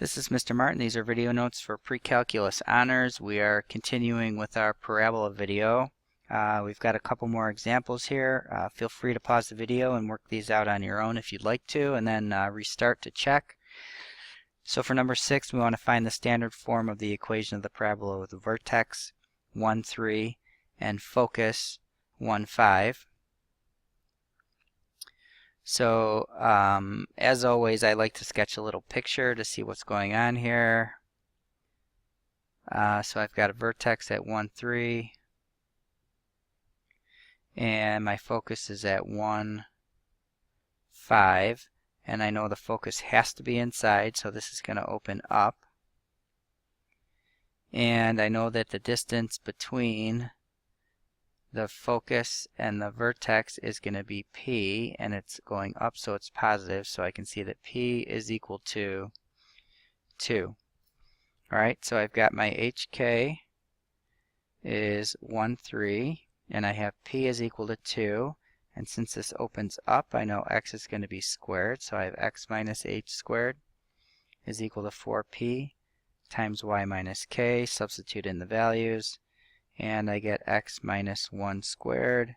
This is Mr. Martin. These are video notes for pre-calculus honors. We are continuing with our parabola video. We've got a couple more examples here. Feel free to pause the video and work these out on your own if you'd like to, and then restart to check. So for number 6, we want to find the standard form of the equation of the parabola with vertex 1, 3 and focus 1, 5. So as always, I like to sketch a little picture to see what's going on here. So I've got a vertex at 1, 3, and my focus is at 1, 5, and I know the focus has to be inside, so this is going to open up. And I know that the distance between the focus and the vertex is going to be P, and it's going up, so it's positive, so I can see that P is equal to 2. Alright, so I've got my HK is 1, 3, and I have P is equal to 2, and since this opens up, I know X is going to be squared, so I have X minus H squared is equal to 4P times Y minus K, substitute in the values, and I get X minus 1 squared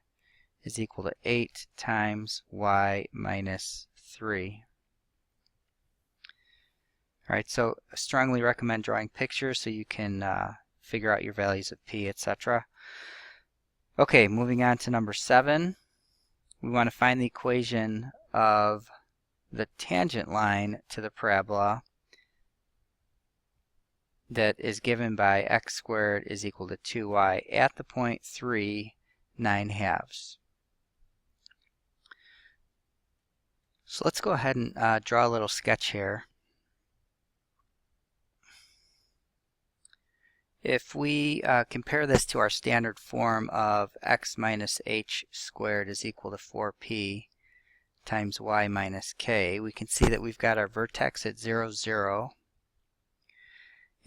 is equal to 8 times Y minus 3. Alright, so I strongly recommend drawing pictures so you can figure out your values of P, etc. Okay, moving on to number 7. We want to find the equation of the tangent line to the parabola that is given by x squared is equal to 2y at the point 3, 9/2. So let's go ahead and draw a little sketch here. If we compare this to our standard form of x minus h squared is equal to 4p times y minus k, we can see that we've got our vertex at 0, 0.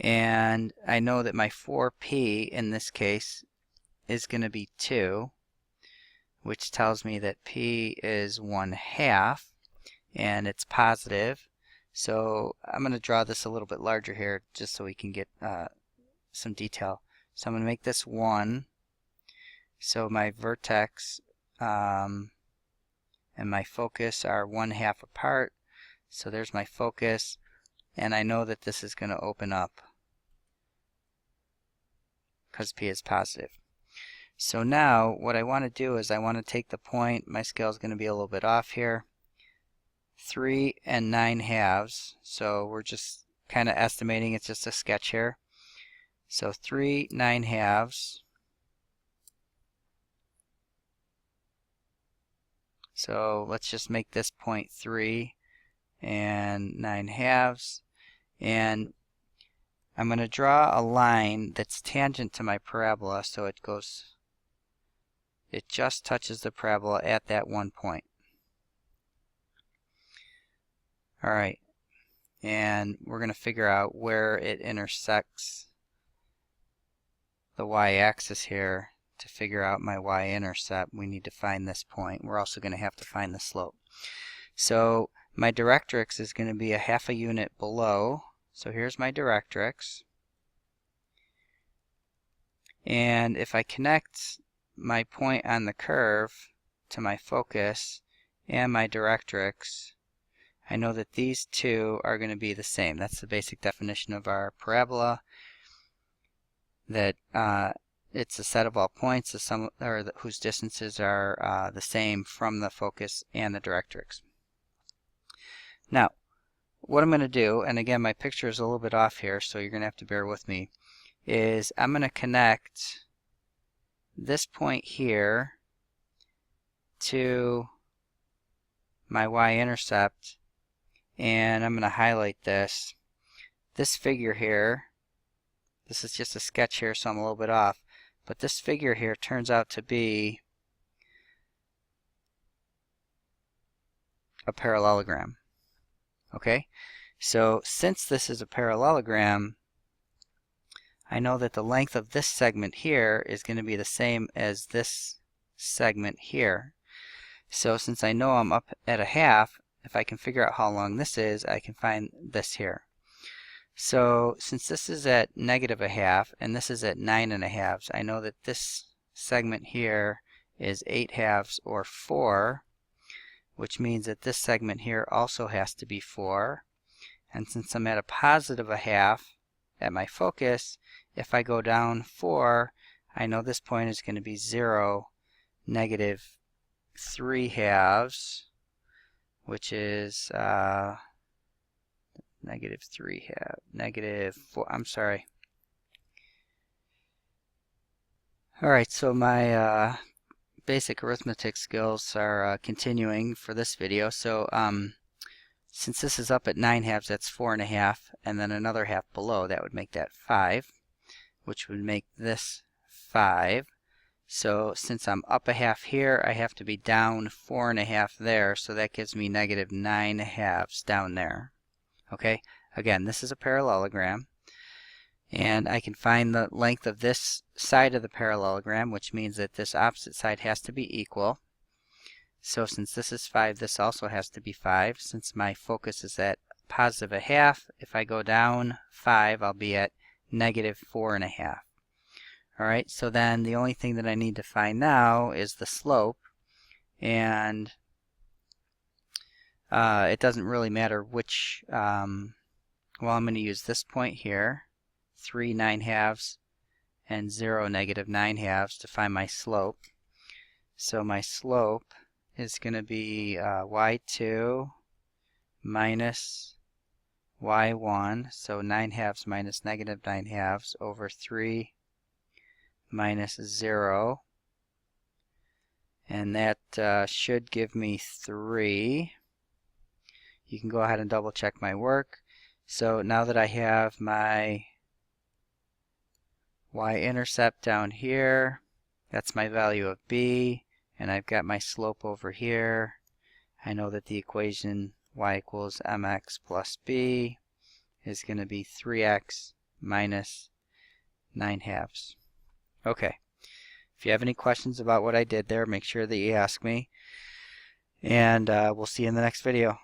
And I know that my 4p in this case is going to be 2, which tells me that p is 1/2, and it's positive. So I'm going to draw this a little bit larger here just so we can get some detail. So I'm going to make this 1. So my vertex and my focus are 1/2 apart. So there's my focus, and I know that this is going to open up because P is positive. So now what I want to do is I want to take the point, my scale is going to be a little bit off here, 3 and 9/2. So we're just kind of estimating, it's just a sketch here. So 3 9/2. So let's just make this point 3 and 9/2. And I'm going to draw a line that's tangent to my parabola, so it just touches the parabola at that one point. Alright, and we're going to figure out where it intersects the y-axis here. To figure out my y-intercept, we need to find this point. We're also going to have to find the slope. So my directrix is going to be a 1/2 unit below. So here's my directrix. And if I connect my point on the curve to my focus and my directrix, I know that these two are going to be the same. That's the basic definition of our parabola, that it's a set of all points whose distances are the same from the focus and the directrix. Now, what I'm going to do, and again my picture is a little bit off here, so you're going to have to bear with me, is I'm going to connect this point here to my y-intercept, and I'm going to highlight this. This figure here, this is just a sketch here, so I'm a little bit off, but this figure here turns out to be a parallelogram. Okay, so since this is a parallelogram, I know that the length of this segment here is going to be the same as this segment here. So since I know I'm up at a 1/2, if I can figure out how long this is, I can find this here. So since this is at -1/2 and this is at 9 1/2, I know that this segment here is 8/2 or 4, which means that this segment here also has to be 4. And since I'm at a +1/2 at my focus, if I go down 4, I know this point is going to be 0, -3/2, which is -4, I'm sorry. Alright, so my basic arithmetic skills are continuing for this video. So since this is up at 9/2, that's 4 1/2, and then another half below, that would make that 5, which would make this 5. So since I'm up a half here, I have to be down 4 1/2 there, so that gives me -9 1/2 down there. Okay, again, this is a parallelogram, and I can find the length of this side of the parallelogram, which means that this opposite side has to be equal. So since this is 5, this also has to be 5. Since my focus is at +1/2, if I go down 5, I'll be at -4 1/2. Alright, so then the only thing that I need to find now is the slope, and it doesn't really matter which, well, I'm going to use this point here, 3 9/2 and 0 -9/2 to find my slope. So my slope is going to be y2 minus y1, so 9/2 minus -9/2 over 3 minus 0, and that should give me 3. You can go ahead and double check my work. So now that I have my y-intercept down here, that's my value of b, and I've got my slope over here. I know that the equation y equals mx plus b is going to be 3x minus 9/2. Okay, if you have any questions about what I did there, make sure that you ask me, and we'll see you in the next video.